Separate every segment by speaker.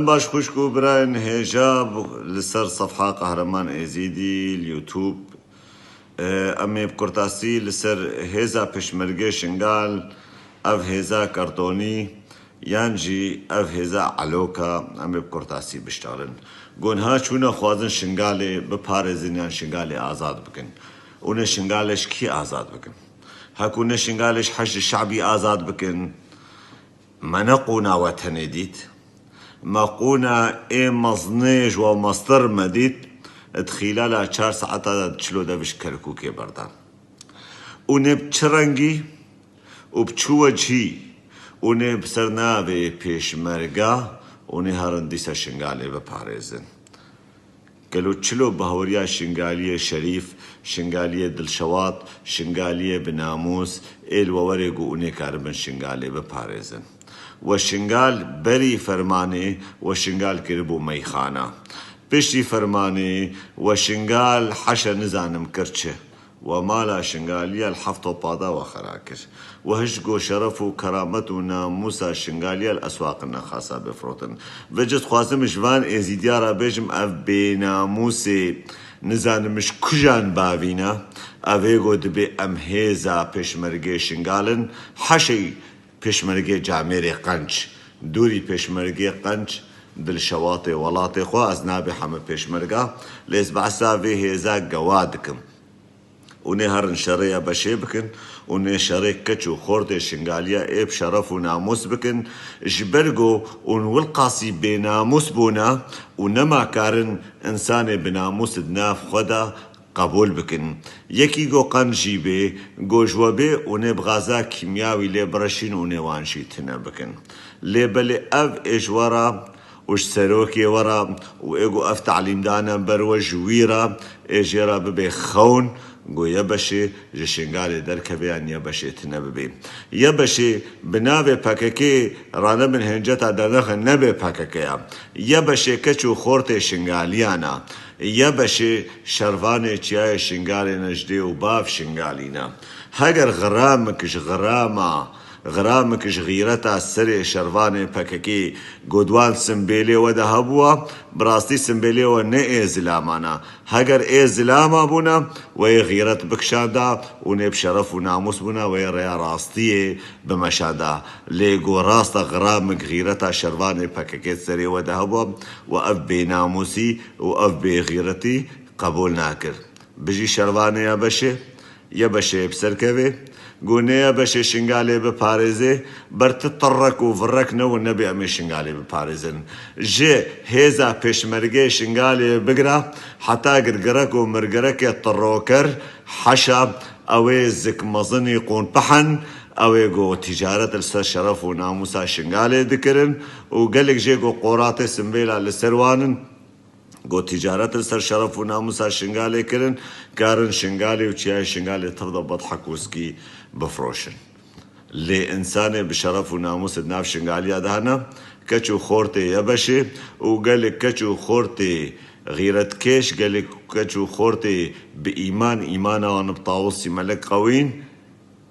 Speaker 1: باش خوشكو براين هجاب لسر صفحة قهرمان ايزيدي اليوتيوب. امي بكرتاسي لسر هيزا پشمرگه شنگال اف هيزا كرتوني يانجي اف هيزا علوكا امي بكرتاسي بشتغلن قونها چونا خوازن شنگالي بپارزن يان شنگالي آزاد بكن ونه شنگالش كي آزاد بكن هكونا شنگالش حشد الشعبي آزاد بكن منقونا وتنديت مقونا مزنيج ومصدر مديت خلال 4 ساعات تشلو دبش كركوكي بردان ونب چرنگي وبچوجي ونب سرناوي پیشمرگا وني هرنديسا شنگالي بپاريزن قالوا تشلو بهوريا شنگالية شريف شنگالية دلشواط شنگالية بناموس وورقو وني كاربن شنگالي بپاريزن وشنگال بري فرماني وشنگال كربو ميخانا بشتي فرماني وشنگال حشا نزانم كرچه ومالا شنگالية الحفظ بادا وخراكر وهشقو شرف وكرامت وناموسا شنگالية الأسواق النخاصة بفروتن وجد خواسم جوان ازيديارا بيجم اف بناموسي نزانمش كجان باوينا اوهيگو دبي امهيزا پشمرگه شنگالن حشي پشمرگه جاميري قنچ دوري پشمرگه قنچ دل شواطي ولاطي خو ازنابي حمى پشمرگه ليس بعسا في هيزا قوادكم وني هرن شريا بشي بكن وني شريك كتشو خورتي شنغاليا ايب شرف وناموس بكن جبرقو ونولقاسي بناموس بونا ونما كارن انساني بناموس دناف خدا قبول بكن يكي جو قنجي بي جو جوابي وني بغازا كيمياوي لي برشين وني وانشي تنا بكن لي بلي اف اجوارا وش سروكي ورا وإيجو أف تعليم دانا بروج ويرا إجيرا ببي خون قو يبشي جشنغالي دركبي أن يبشي تنببي يبشي بنابي باكاكي رانا من هنجتا دانخ نبي باكاكي يبشي كچو خورتي شنغاليانا يبشي شرفاني چياي شنغالي نجدي وباف شنغالينا هاگر غرامكش غرامكش غيرتا سري شرفاني باكاكي قدوان سنبيلي ودهبوا براستي سنبيلي ونئي زلامانا هاگر اي زلاما بونا وي غيرت بكشادا ونيب شرف وناموس بونا وي ريا راستي بمشادا ليقو راستا غرامك غيرتا شرفاني باكاكي سري ودهبوا وأف بناموسي وأف بغيرتي قبول ناكر بجي شرفاني يا بشي بسركبي قونيا بشي شنغالي بباريزي برتطرق وفرق نو النبي امي شنغالي بباريزن جي هيزا پشمرگه شنغالي بقرا حتى قرقرق ومرقرق يطروكر حشا اوي زك مظني قون بحن اوي قو تجارة السر شرف وناموسا شنغالي ذكرن وقالك جي قو قوراتي سنبيلا لسروانن قو تجارت السر شرف وناموسا شنغالي كرن كارن شنغالي وچياي شنغالي تفضل بضحك وسكي بفروشن لي انساني بشرف وناموس دناف شنغالي دهنا كچو خورتي يبشي وقالك كچو خورتي غيرت كيش قالك كچو خورتي بإيمانا ونبطاوسي ملك قوين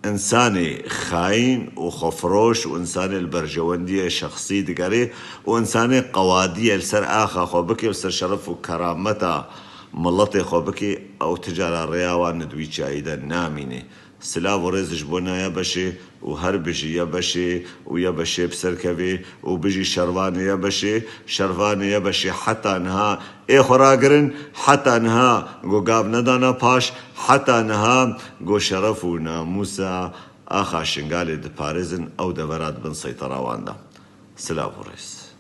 Speaker 1: انساني خاين وخفروش وانساني البرجوندية شخصي دقاري وانساني قوادية لسر آخا خوبكي وسر شرف وكرامتا ملطي خوبكي او تجارة رياوان ندوي شايدا ناميني سلاف ورز جبونا يبشي وهربجي يبشي ويبشي بسركبي وبجي شرفاني يبشي حتى انها خراقرن حتى انها قو قاب ندانا باش حتى انها قو شرفونا موسى اخا شنغالي د باريزن او دورات بن سيطرة واندا سلاف ورز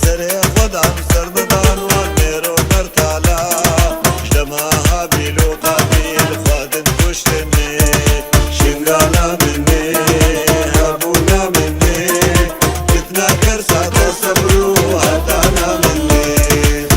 Speaker 1: سري خود عم سردان والميرو مرتالا جماها بيلو قابيل خادن كشتني شنقالا مني هابونا مني كتنا كرسات صبرو هتانا مني